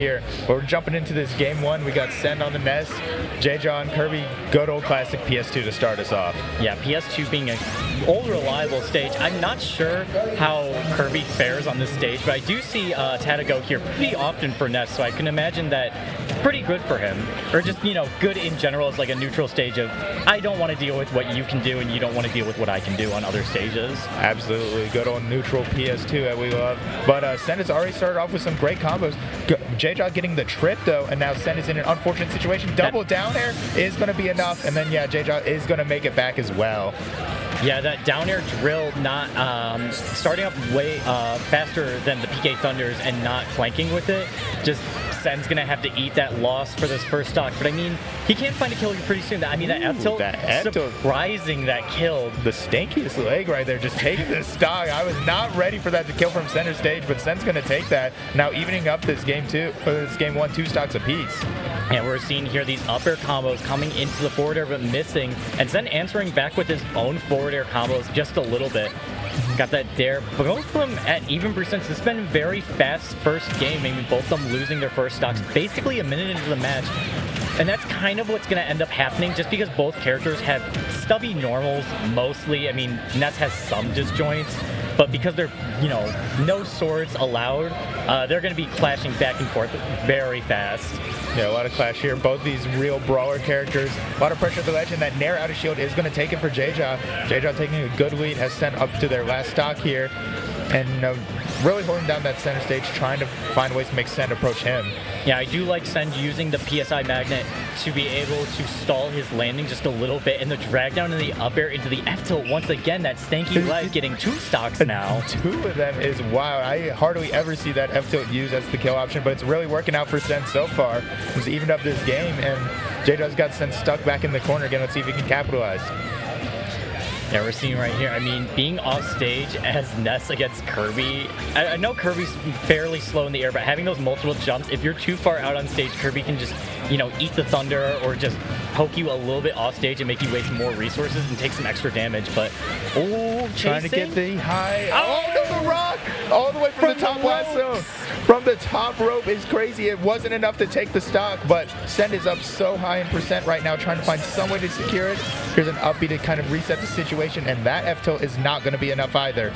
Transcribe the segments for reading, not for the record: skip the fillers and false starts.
Here, we're jumping into this game one. We got Sen on the Ness, Jejajeja and Kirby, good old classic PS2 to start us off. Yeah, PS2 being an old reliable stage. I'm not sure how Kirby fares on this stage, but I do see Tata go here pretty often for Ness, so I can imagine that it's pretty good for him. Or just, you know, good in general as like a neutral stage of, I don't want to deal with what you can do and you don't want to deal with what I can do on other stages. Absolutely, good old neutral PS2 that we love. But Sen has already started off with some great combos. Jejajeja getting the trip though, and now Sen is in an unfortunate situation. Double down air is going to be enough, and then yeah, Jejajeja is going to make it back as well. Yeah, that down air drill not starting up way faster than the PK Thunders and not flanking with it. Just Sen's gonna have to eat that loss for this first stock, but I mean, he can find a kill pretty soon. I mean, that F tilt, surprising that kill. The stankiest leg right there, just taking the stock. I was not ready for that to kill from center stage, but Sen's gonna take that. Now evening up this game two, this game one, 2 stocks apiece. And we're seeing here these up air combos coming into the forward air but missing, and Sen answering back with his own forward air combos just a little bit. Got that dare, but both of them at even percents. It's been a very fast first game, maybe both of them losing their first stocks basically a minute into the match. And that's kind of what's going to end up happening just because both characters have stubby normals mostly. I mean, Ness has some disjoints, but because they're, you know, no swords allowed, they're going to be clashing back and forth very fast. Yeah, a lot of clash here. Both these real brawler characters. A lot of pressure at the ledge, and that Nair out of shield is going to take it for Jejajeja. Jejajeja taking a good lead, has sent up to their last stock here. And, you know, really holding down that center stage, trying to find ways to make Sen approach him. Yeah, I do like Sen using the PSI magnet to be able to stall his landing just a little bit, and the drag down in the up air into the F tilt. Once again, that stanky leg getting 2 stocks now. 2 of them is wild. I hardly ever see that F tilt used as the kill option, but it's really working out for Sen so far. He's evened up this game, and Jejajeja's got Sen stuck back in the corner again. Let's see if he can capitalize. Yeah, we're seeing right here, I mean, being off stage as Ness against Kirby, I know Kirby's fairly slow in the air, but having those multiple jumps, if you're too far out on stage, Kirby can just, you know, eat the thunder or just poke you a little bit off stage and make you waste more resources and take some extra damage. But, oh, trying to get the high. Oh, no, the rock! All the way from the top last zone. From the top rope is crazy. It wasn't enough to take the stock, but Sen is up so high in percent right now, trying to find some way to secure it. Here's an up B to kind of reset the situation, and that F tilt is not going to be enough either.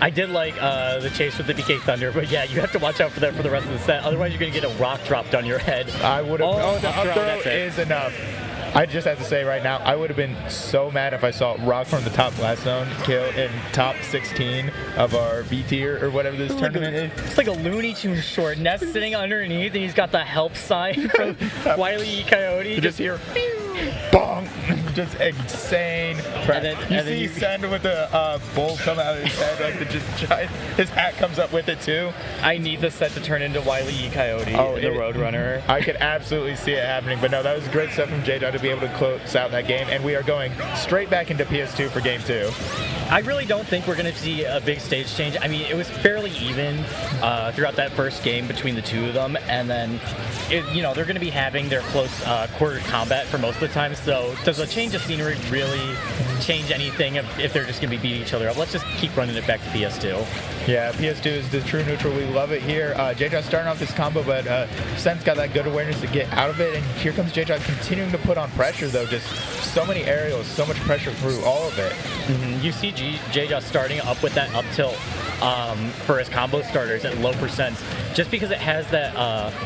I did like the chase with the PK Thunder, but yeah, you have to watch out for that for the rest of the set. Otherwise, you're going to get a rock dropped on your head. I would have. Oh, the up throw is enough. I just have to say right now, I would have been so mad if I saw Rock from the top last zone kill in top 16 of our B tier or whatever this tournament is. It's like a Looney Tunes short. Ness sitting underneath, and he's got the help sign from Wile E. Coyote. You just hear, bong, just insane. You see Sen with the bolt come out of his head, like the just giant. His hat comes up with it too. I need the set to turn into Wile E. Coyote, the Roadrunner. I could absolutely see it happening, but no, that was great stuff from Jejajeja to be able to close out that game, and we are going straight back into PS2 for game 2. I really don't think we're going to see a big stage change. I mean, it was fairly even throughout that first game between the two of them, and then, you know, they're going to be having their close quarter combat for most of the time, so does a change of scenery really change anything if they're just going to be beating each other up? Let's just keep running it back to PS2. Yeah, PS2 is the true neutral. We love it here. Jejajeja starting off this combo, but Sen's got that good awareness to get out of it, and here comes Jejajeja continuing to put on pressure, though. Just so many aerials, so much pressure through all of it. You see Jejajeja starting up with that up tilt for his combo starters at low percents, just because it has that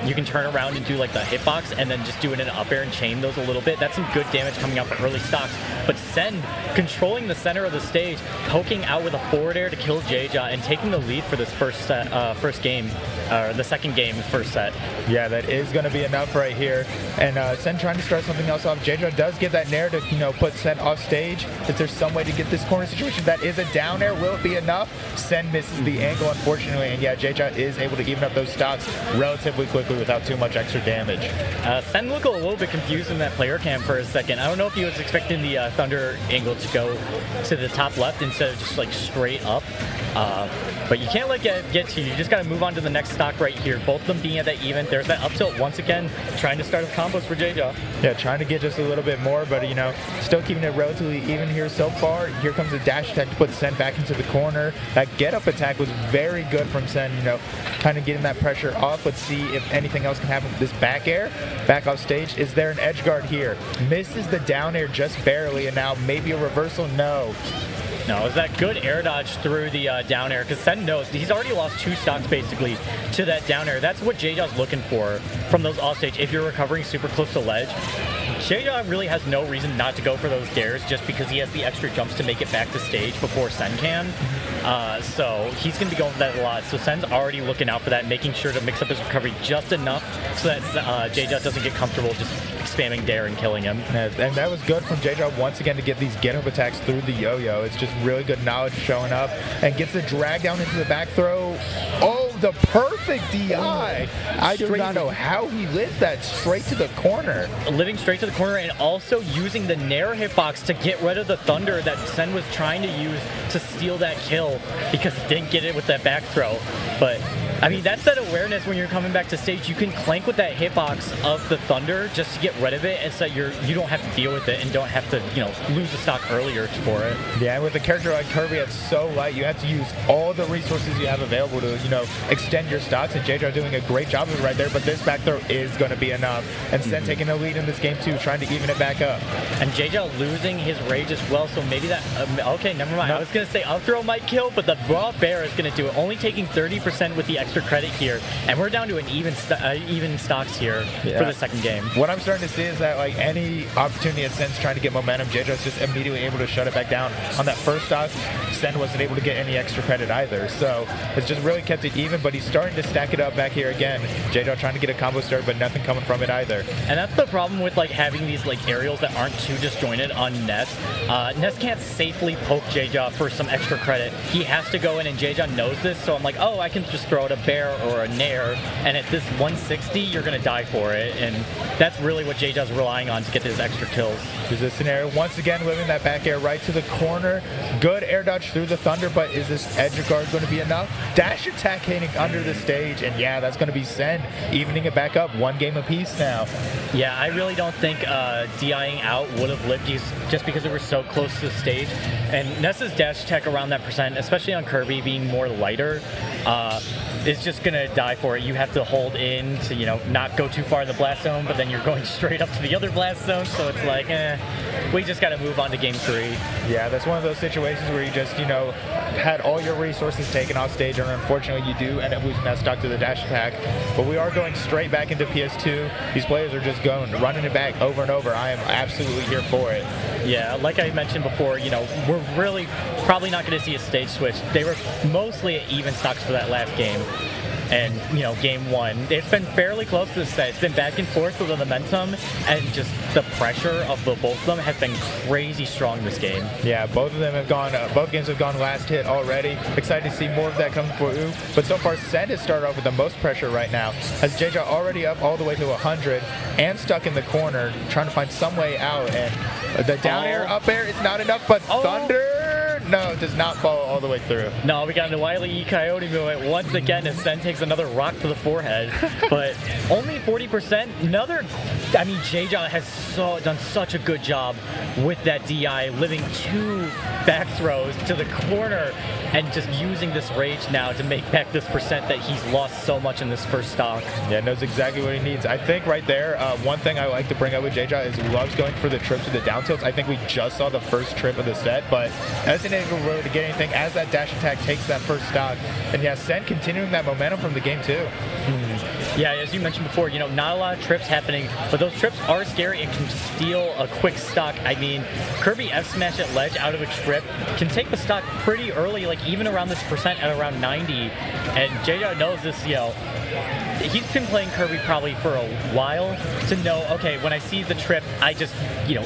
you can turn around and do like the hitbox and then just do it in an up air and chain those a little bit. That's some good damage coming out for early stocks. But Sen controlling the center of the stage, poking out with a forward air to kill Jejajeja and taking the lead for this first game, or the second game, first set. Yeah, that is going to be enough right here. And Sen trying to start something else off. Jejajeja does get that nair to, you know, put Sen off stage. Is there some way to get this corner situation? That is a down air. Will it be enough? Sen misses the angle, unfortunately. And yeah, Jejajeja is able to even up those stocks relatively quickly without too much extra damage. Sen looked a little bit confused in that player cam for a second. I don't know if he was expecting the Thunder angle to go to the top left instead of just like straight up. But you can't let it get to you. You just got to move on to the next stock right here. Both of them being at that even. There's that up tilt once again, trying to start up combos for Jeja. Yeah, trying to get just a little bit more, but still keeping it relatively even here so far. Here comes the dash attack to put Sen back into the corner. That get up attack was very good from Sen, kind of getting that pressure off. Let's see if anything else can happen with this back air. Back off stage. Is there an edge guard here? Misses the down air just barely, and now maybe a reversal? No. No, it was that good air dodge through the down air, because Sen knows he's already lost 2 stocks basically to that down air. That's what Jeja's looking for from those offstage. If you're recovering super close to ledge, Jeja really has no reason not to go for those dares just because he has the extra jumps to make it back to stage before Sen can. So he's going to be going for that a lot. So Sen's already looking out for that, making sure to mix up his recovery just enough so that Jeja doesn't get comfortable just spamming dare and killing him. And that was good from Jeja once again to get these get up attacks through the yo-yo. It's just really good knowledge showing up, and gets the drag down into the back throw. Oh, the perfect DI. I do not know how he lived that straight to the corner. Living straight to the corner, and also using the Nair hitbox to get rid of the thunder that Sen was trying to use to steal that kill because he didn't get it with that back throw. But I mean, that's that awareness when you're coming back to stage. You can clank with that hitbox of the thunder just to get rid of it, and so you don't have to deal with it and don't have to lose the stock earlier for it. Yeah, and with a character like Kirby that's so light, you have to use all the resources you have available to extend your stocks, and Jeja doing a great job of it right there. But this back throw is going to be enough, and Sen taking the lead in this game too, trying to even it back up. And Jeja losing his rage as well, so maybe that okay, never mind. No. I was gonna say up throw might kill, but the raw bear is gonna do it. Only taking 30% with the extra credit here, and we're down to an even stocks here for the second game. What I'm starting to see is that any opportunity that Sen's trying to get momentum, Jeja's just immediately able to shut it back down. On that first stock, Sen wasn't able to get any extra credit either, so it's just really kept it even. But he's starting to stack it up back here again. Jeja trying to get a combo start, but nothing coming from it either. And that's the problem with having these aerials that aren't too disjointed on Ness. Ness can't safely poke Jeja for some extra credit. He has to go in, and Jeja knows this, so I'm like, oh, I can just throw out a bear or a nair, and at this 160, you're gonna die for it, and that's really what Jeja's relying on to get his extra kills. There's this scenario once again, living that back air right to the corner. Good air dodge through the thunder, but is this edge guard going to be enough? Dash attack hitting under the stage, and yeah, that's going to be Sen evening it back up. 1 game apiece now. Yeah, I really don't think DIing out would have lived just because we were so close to the stage. And Ness's dash attack around that percent, especially on Kirby being more lighter, is just going to die for it. You have to hold in to, not go too far in the blast zone, but then you're going straight up to the other blast zone, so it's like, we just got to move on to game 3. Yeah, that's one of those situations where you just, had all your resources taken off stage, and unfortunately you do end up losing that stock to the dash attack. But we are going straight back into PS2. These players are just running it back over and over. I am absolutely here for it. Yeah, like I mentioned before, we're really probably not going to see a stage switch. They were mostly at even stocks for that last game. And, game 1, it's been fairly close to this set. It's been back and forth with the momentum, and just the pressure of both of them has been crazy strong this game. Yeah, both of them have gone, both games have gone last hit already. Excited to see more of that coming for U. But so far, Sen has started off with the most pressure right now. Has Jeja already up all the way to 100 and stuck in the corner, trying to find some way out. And the down air, up air is not enough, but thunder. No, it does not follow all the way through. No, we got the Wile E. Coyote movement once again as Sen takes another rock to the forehead. But only 40%. Jeja has done such a good job with that DI, living 2 back throws to the corner and just using this rage now to make back this percent that he's lost so much in this first stock. Yeah, knows exactly what he needs. I think right there, one thing I like to bring up with Jeja is he loves going for the trips with the down tilts. I think we just saw the first trip of the set, but hasn't able really to get anything as that dash attack takes that first stock. And yeah, Sen continuing that momentum from the game too. Yeah, as you mentioned before, not a lot of trips happening, but those trips are scary and can steal a quick stock. I mean, Kirby F smash at ledge out of a trip can take the stock pretty early, even around this percent at around 90. And Jeja knows this, he's been playing Kirby probably for a while to know, okay, when I see the trip, I just,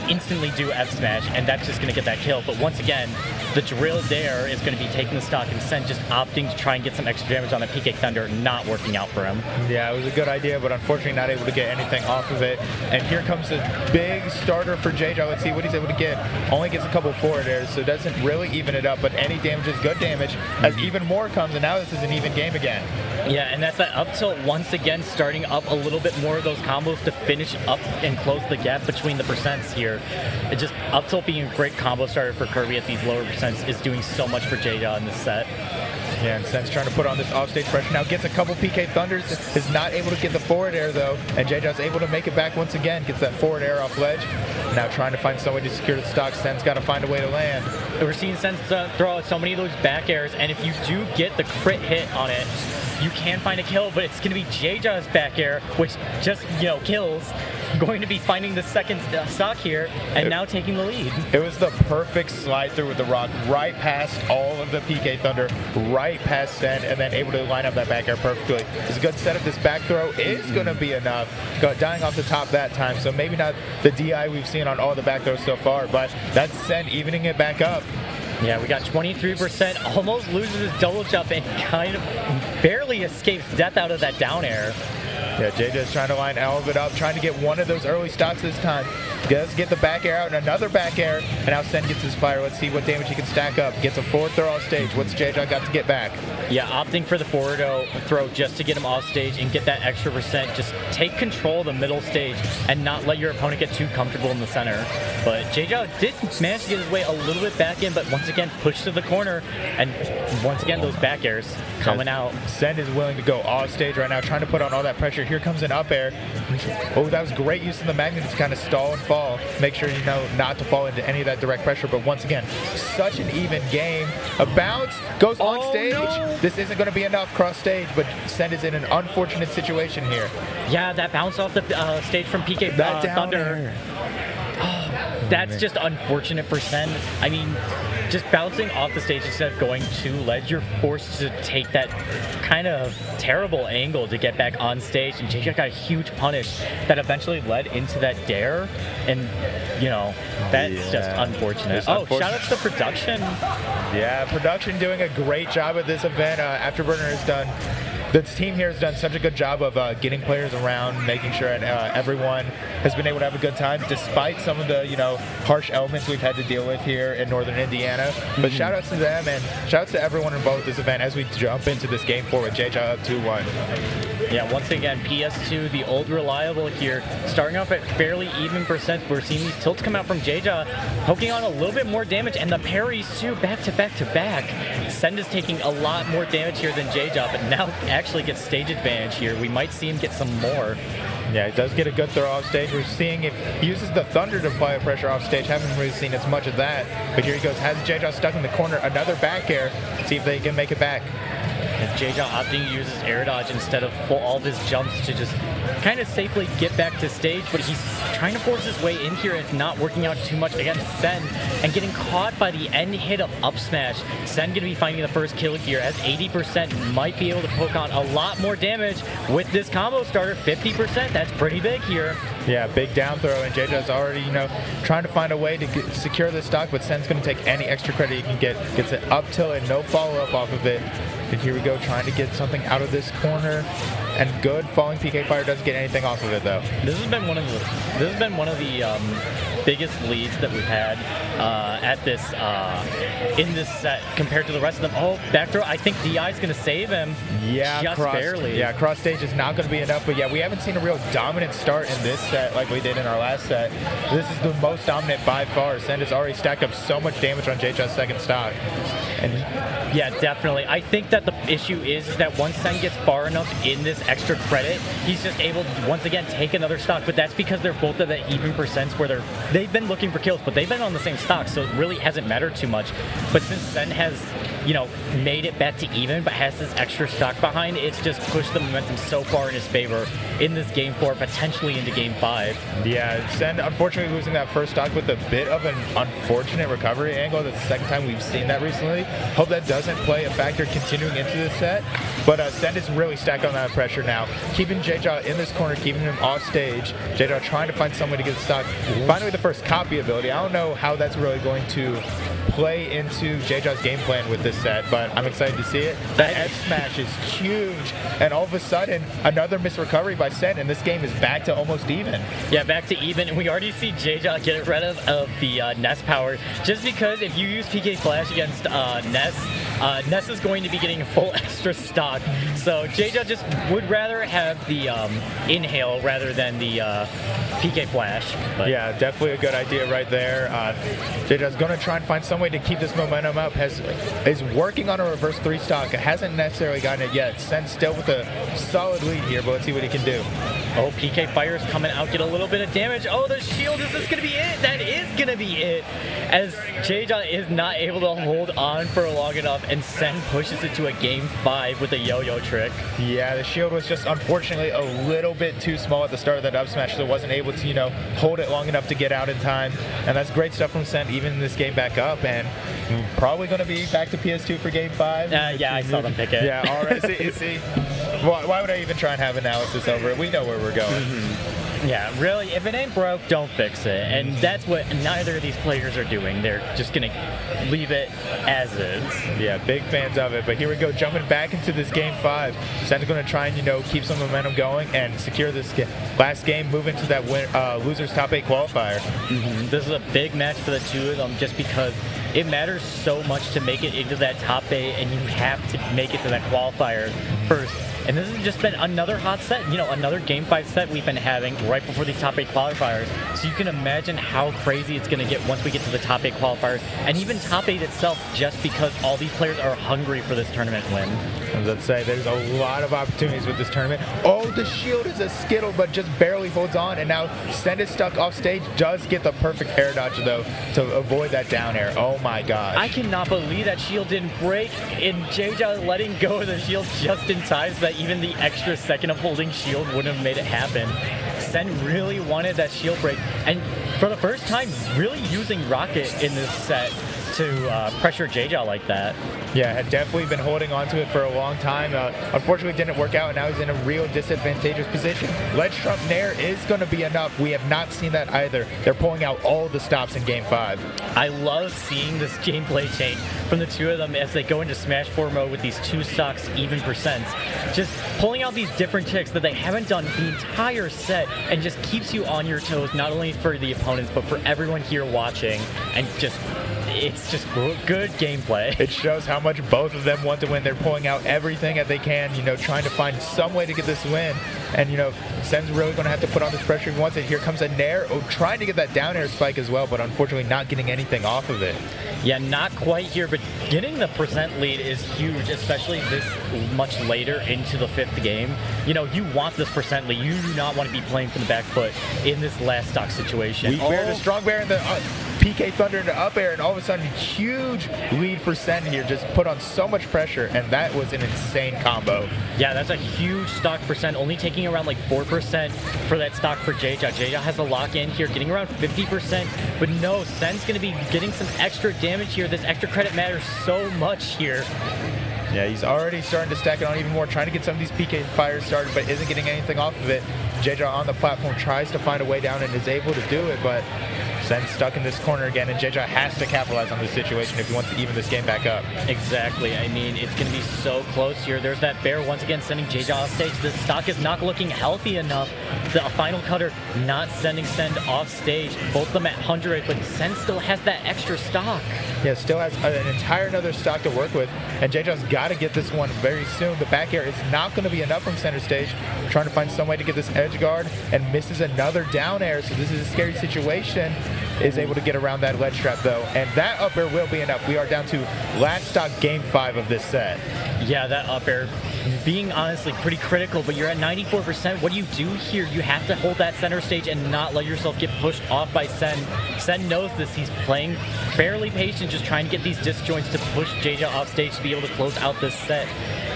instantly do F smash, and that's just going to get that kill. But once again, the drill there is going to be taking the stock, and Sen just opting to try and get some extra damage on that PK Thunder, not working out for him. Yeah, it was a good idea, but unfortunately not able to get anything off of it. And here comes the big starter for Jejajeja. Let's see what he's able to get. Only gets a couple forward airs, so doesn't really even it up, but any damage is good damage as even more comes, and now this is an even game again. Yeah, and that's that up tilt once again starting up a little bit more of those combos to finish up and close the gap between the percents here. It just up tilt being a great combo starter for Kirby at these lower percents is doing so much for Jeja in this set. Yeah, and Sen's trying to put on this offstage pressure. Now gets a couple PK Thunders, is not able to get the forward air though, and Jeja's able to make it back once again, gets that forward air off ledge. Now trying to find some way to secure the stock. Sen's got to find a way to land. We're seeing Sen throw out so many of those back airs, and if you do get the crit hit on it, you can find a kill, but it's going to be Jeja's back air, which just, kills. Going to be finding the second stock here, and now taking the lead. It was the perfect slide through with the rock, right past all of the PK Thunder, right past Sen, and then able to line up that back air perfectly. It's a good setup. This back throw is going to be enough. Dying off the top that time, so maybe not the DI we've seen on all the back throws so far, but that's Sen evening it back up. Yeah, we got 23%, almost loses his double jump and kind of barely escapes death out of that down air. Yeah, Jeja's trying to line all of it up, trying to get one of those early stocks this time. Does get the back air out and another back air, and now Sen gets his fire. Let's see what damage he can stack up. Gets a forward throw off stage. What's Jeja got to get back? Yeah, opting for the forward throw just to get him off stage and get that extra percent. Just take control of the middle stage and not let your opponent get too comfortable in the center. But Jeja did manage to get his way a little bit back in, but once again pushed to the corner, and once again those back airs coming out. Sen is willing to go off stage right now, trying to put on all that pressure. Here comes an up air. Oh, that was great use of the magnet to kind of stall and fall. Make sure you know not to fall into any of that direct pressure, but once again, such an even game. A bounce goes on stage. No. This isn't going to be enough cross stage, but Sen is in an unfortunate situation here. Yeah, that bounce off the stage from PK Thunder. That's just unfortunate for Sen. I mean, just bouncing off the stage instead of going to ledge, you're forced to take that kind of terrible angle to get back on stage, and Jeja got a huge punish that eventually led into that dare, and that's just unfortunate. Shout-outs to production. Yeah, production doing a great job at this event. Afterburner has done this team here has done such a good job of getting players around, making sure everyone has been able to have a good time, despite some of the harsh elements we've had to deal with here in Northern Indiana. But shout outs to them, and shout outs to everyone involved with this event as we jump into this game 4 with Jeja up 2-1. Yeah, once again, PS2, the old reliable here, starting off at fairly even percent. We're seeing these tilts come out from Jeja, poking on a little bit more damage, and the parries too, back to back to back. Sen is taking a lot more damage here than Jeja, but now actually gets stage advantage here. We might see him get some more. Yeah, he does get a good throw off stage. We're seeing if he uses the Thunder to apply pressure off stage. Haven't really seen as much of that. But here he goes, has Jeja stuck in the corner. Another back air. Let's see if they can make it back. And Jeja opting to use his air dodge instead of all of his jumps to just kind of safely get back to stage, but he's trying to force his way in here and it's not working out too much against Sen, and getting caught by the end hit of up smash. Sen going to be finding the first kill here as 80% might be able to poke on a lot more damage with this combo starter. 50%, that's pretty big here. Yeah, big down throw, and Jeja's already, trying to find a way to secure the stock, but Sen's going to take any extra credit he can get. Gets it up tilt and no follow-up off of it. And here we go, trying to get something out of this corner. And good falling PK fire, doesn't get anything off of it though. This has been one of the biggest leads that we've had at this in this set compared to the rest of them. Oh, back throw. I think DI is going to save him. Yeah, just barely. Yeah, cross stage is not going to be enough. But yeah, we haven't seen a real dominant start in this set like we did in our last set. This is the most dominant by far. Sen has already stacked up so much damage on Jeja's second stock. And yeah, definitely. I think that the issue is that once Sen gets far enough in this extra credit, he's just able to once again take another stock. But that's because they're both at the even percents where they've been looking for kills, but they've been on the same stock, so it really hasn't mattered too much. But since Sen has made it back to even, but has this extra stock behind. It's just pushed the momentum so far in his favor in this game 4, potentially into game 5. Yeah, Sen unfortunately losing that first stock with a bit of an unfortunate recovery angle. That's the second time we've seen that recently. Hope that doesn't play a factor continuing into this set. But Sen is really stacked on that pressure now. Keeping Jeja in this corner, keeping him off stage. Jeja trying to find some way to get the stock. Finally, the first copy ability. I don't know how that's really going to play into Jeja's game plan with this set, but I'm excited to see it. That F smash is huge, and all of a sudden, another missed recovery by Sen, and this game is back to almost even. Yeah, back to even, and we already see Jeja get rid of the Ness power, just because if you use PK Flash against Ness, Ness is going to be getting full extra stock. So Jeja just would rather have the inhale rather than the PK Flash. But. Yeah, definitely a good idea right there. Jeja's going to try and find some way to keep this momentum up. Is working on a reverse 3 stock. Hasn't necessarily gotten it yet. Sen's still with a solid lead here, but let's see what he can do. Oh, PK Fire's coming out, get a little bit of damage. Oh, the shield, is this going to be it? That is going to be it. As Jeja is not able to hold on for long enough, and Sen pushes it to a game 5 with a yo-yo trick. Yeah, the shield was just unfortunately a little bit too small at the start of that up smash, so wasn't able to, hold it long enough to get out in time. And that's great stuff from Sen, even this game back up, and probably going to be back to PS2 for game 5. Yeah, I saw them pick it. Yeah, all right. See, why would I even try and have analysis over it? We know where we're going. Yeah, really, if it ain't broke, don't fix it. And that's what neither of these players are doing. They're just going to leave it as is. Yeah, big fans of it. But here we go, jumping back into this game 5. Sen's going to try and, keep some momentum going and secure this last game, move into that loser's top 8 qualifier. This is a big match for the two of them just because it matters so much to make it into that top 8, and you have to make it to that qualifier first. And this has just been another hot set, another Game 5 set we've been having right before these top 8 qualifiers. So you can imagine how crazy it's going to get once we get to the top 8 qualifiers, and even top 8 itself, just because all these players are hungry for this tournament win. Let's say there's a lot of opportunities with this tournament. Oh, the shield is a skittle, but just barely holds on, and now Sen is stuck off stage, does get the perfect air dodge, though, to avoid that down air. Oh my gosh. I cannot believe that shield didn't break, and Jeja letting go of the shield just in time so that even the extra second of holding shield wouldn't have made it happen. Sen really wanted that shield break, and for the first time, really using Rocket in this set to pressure Jeja like that. Yeah, had definitely been holding on to it for a long time. Unfortunately, didn't work out, and now he's in a real disadvantageous position. Ledge trump nair is going to be enough. We have not seen that either. They're pulling out all the stops in Game 5. I love seeing this gameplay change from the two of them as they go into Smash 4 mode with these 2 stocks, even percents. Just pulling out these different tricks that they haven't done the entire set, and just keeps you on your toes, not only for the opponents, but for everyone here watching, and it's just good gameplay. It shows how much both of them want to win. They're pulling out everything that they can, trying to find some way to get this win. And, Sen's really going to have to put on this pressure if he wants it. Here comes a nair. Oh, trying to get that down air spike as well, but unfortunately not getting anything off of it. Yeah, not quite here, but getting the percent lead is huge, especially this much later into the 5th game. You want this percent lead. You do not want to be playing from the back foot in this last stock situation. Weak bear to strong bear in the PK Thunder into up air, and all of a sudden, huge lead for Sen here. Just put on so much pressure, and that was an insane combo. Yeah, that's a huge stock for Sen, only taking around like 4% for that stock for Jeja. Jeja has a lock in here, getting around 50%, but no, Sen's going to be getting some extra damage here. This extra credit matters so much here. Yeah, he's already starting to stack it on even more, trying to get some of these PK fires started, but isn't getting anything off of it. Jeja on the platform tries to find a way down and is able to do it, but Sen's stuck in this corner again, and Jeja has to capitalize on this situation if he wants to even this game back up. Exactly. I mean, it's going to be so close here. There's that bear once again sending Jeja off stage. The stock is not looking healthy enough. The final cutter not sending Sen off stage. Both of them at 100, but Sen still has that extra stock. Yeah, still has an entire another stock to work with, and Jeja's got to get this one very soon. The back air is not going to be enough from center stage. Trying to find some way to get this edge guard, and misses another down air, so this is a scary situation. is able to get around that ledge trap though, and that up air will be enough. We are down to last stock game 5 of this set. Yeah, that up air being honestly pretty critical, but you're at 94%. What do you do here? You have to hold that center stage and not let yourself get pushed off by Sen. Sen knows this. He's playing fairly patient, just trying to get these disjoints to push Jeja off stage to be able to close out this set.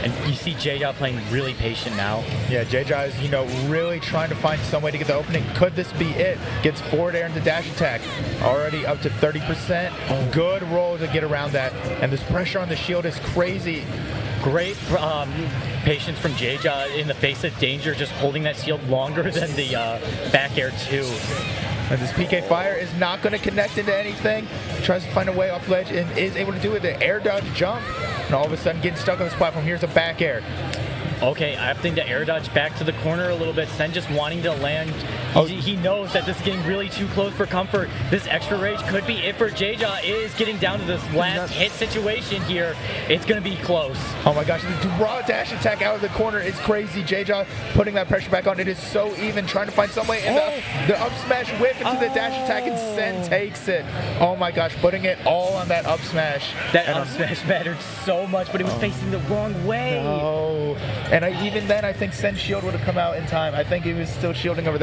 And you see Jeja playing really patient now. Yeah, Jeja is, really trying to find some way to get the opening. Could this be it? Gets forward air into dash attack. Already up to 30%. Good roll to get around that. And this pressure on the shield is crazy. Great patience from Jeja in the face of danger, just holding that shield longer than the back air too. And this PK Fire is not going to connect into anything. Tries to find a way off ledge and is able to do it. The air dodge jump. And all of a sudden getting stuck on this platform. Here's a back air. Okay, I think the air dodge back to the corner a little bit. Sen just wanting to land. He knows that this is getting really too close for comfort. This extra rage could be it for Jeja. Is getting down to this last hit situation here. It's going to be close. Oh my gosh, the raw dash attack out of the corner is crazy. Jeja putting that pressure back on. It is so even, trying to find some way in the up smash whip into the dash attack, and Sen takes it. Oh my gosh, putting it all on that up smash. That up smash mattered so much, but it was facing the wrong way. No. And even then, I think Sen's shield would have come out in time. I think he was still shielding over there.